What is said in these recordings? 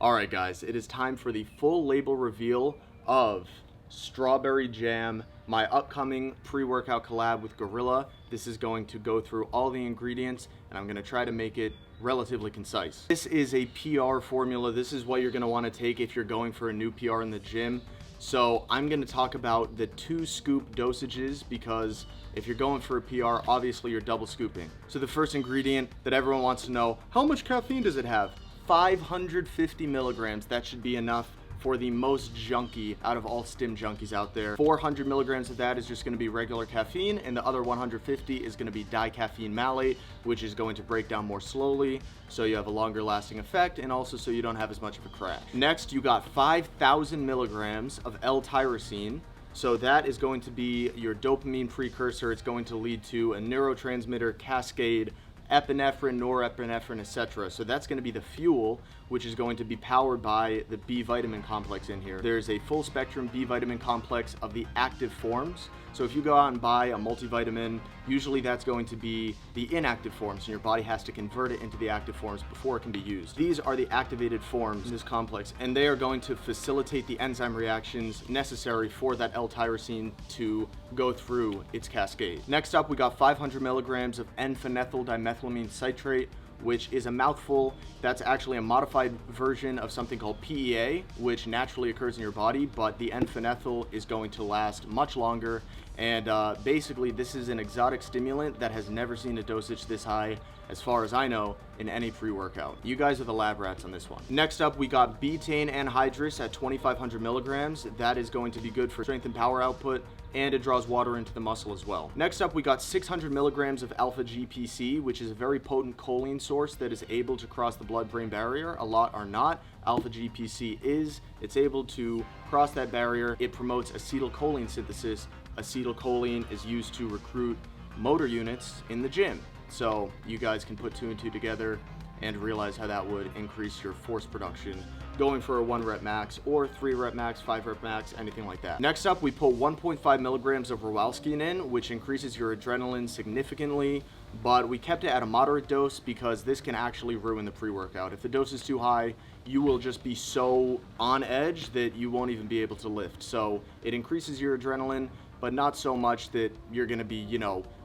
Alright guys, it is time for the full label reveal of Strawberry Jam, my upcoming pre-workout collab with Gorilla. This is going to go through all the ingredients and I'm going to try to make it relatively concise. This is a PR formula. This is what you're going to want to take if you're going for a new PR in the gym. So I'm going to talk about the 2 scoop dosages because if you're going for a PR, obviously you're double scooping. So the first ingredient that everyone wants to know, how much caffeine does it have? 550 milligrams, that should be enough for the most junky out of all stim junkies out there. 400 milligrams of that is just going to be regular caffeine, and the other 150 is going to be dicaffeine malate, which is going to break down more slowly, so you have a longer lasting effect, and also so you don't have as much of a crash. Next, you got 5,000 milligrams of L-Tyrosine. So that is going to be your dopamine precursor. It's going to lead to a neurotransmitter cascade, epinephrine, norepinephrine, etc. So that's going to be the fuel, which is going to be powered by the B vitamin complex in here. There's a full spectrum B vitamin complex of the active forms. So if you go out and buy a multivitamin, usually that's going to be the inactive forms, and your body has to convert it into the active forms before it can be used. These are the activated forms in this complex, and they are going to facilitate the enzyme reactions necessary for that L-tyrosine to go through its cascade. Next up, we got 500 milligrams of N-phenylethyl dimethylamine citrate, which is a mouthful. That's actually a modified version of something called PEA, which naturally occurs in your body, but the N-phenylethyl is going to last much longer. And basically, this is an exotic stimulant that has never seen a dosage this high, as far as I know, in any pre-workout. You guys are the lab rats on this one. Next up, we got Betaine Anhydrous at 2,500 milligrams. That is going to be good for strength and power output, and it draws water into the muscle as well. Next up, we got 600 milligrams of alpha GPC, which is a very potent choline source that is able to cross the blood-brain barrier. A lot are not. Alpha GPC is. It's able to cross that barrier. It promotes acetylcholine synthesis. Acetylcholine is used to recruit motor units in the gym. So you guys can put 2 and 2 together and realize how that would increase your force production going for a 1 rep max or 3 rep max, 5 rep max, anything like that. Next up, we put 1.5 milligrams of Rawalskiin in, which increases your adrenaline significantly, but we kept it at a moderate dose because this can actually ruin the pre-workout. If the dose is too high, you will just be so on edge that you won't even be able to lift. So it increases your adrenaline, but not so much that you're gonna be,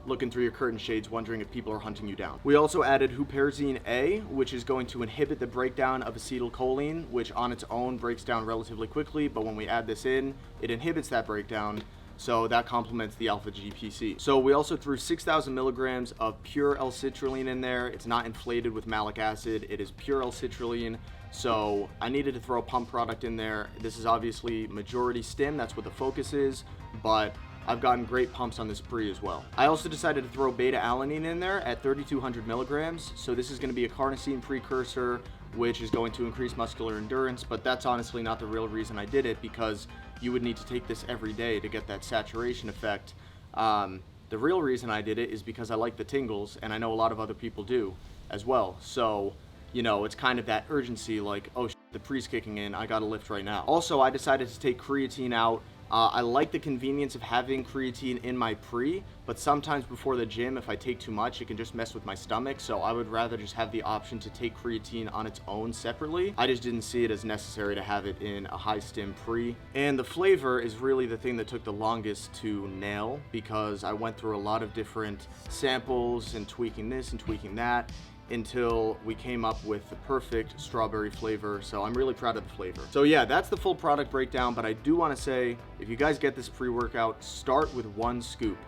looking through your curtain shades wondering if people are hunting you down. We also added Parazine A, which is going to inhibit the breakdown of acetylcholine, which on its own breaks down relatively quickly, but when we add this in, it inhibits that breakdown, so that complements the alpha GPC. So we also threw 6,000 milligrams of pure Lcitrulline in there. It's not inflated with malic acid, it is pure Lcitrulline. So I needed to throw a pump product in there. This is obviously majority stim, that's what the focus is, but I've gotten great pumps on this pre as well. I also decided to throw Beta-Alanine in there at 3,200 milligrams. So this is going to be a carnosine precursor, which is going to increase muscular endurance, but that's honestly not the real reason I did it, because you would need to take this every day to get that saturation effect. The real reason I did it is because I like the tingles, and I know a lot of other people do as well. So, it's kind of that urgency, like, oh, the pre's kicking in, I gotta lift right now. Also, I decided to take creatine out. I like the convenience of having creatine in my pre, but sometimes before the gym, if I take too much, it can just mess with my stomach, so I would rather just have the option to take creatine on its own separately. I just didn't see it as necessary to have it in a high stim pre. And the flavor is really the thing that took the longest to nail, because I went through a lot of different samples and tweaking this and tweaking that, until we came up with the perfect strawberry flavor. So I'm really proud of the flavor. So yeah, that's the full product breakdown, but I do want to say, if you guys get this pre-workout, start with 1 scoop.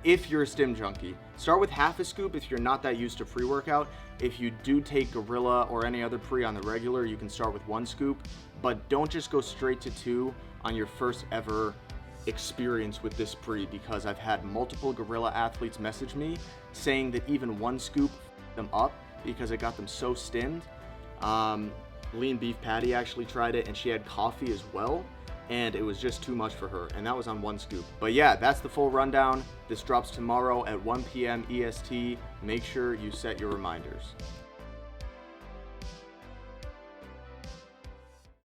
If you're a stim junkie, start with half a scoop if you're not that used to pre-workout. If you do take Gorilla or any other pre on the regular, you can start with 1 scoop, but don't just go straight to 2 on your first ever experience with this pre, because I've had multiple Gorilla athletes message me saying that even 1 scoop them up because it got them so stimmed. Lean Beef Patty actually tried it, and she had coffee as well, and it was just too much for her, and that was on 1 scoop. But yeah, that's the full rundown. This drops tomorrow at 1 p.m. EST. Make sure you set your reminders.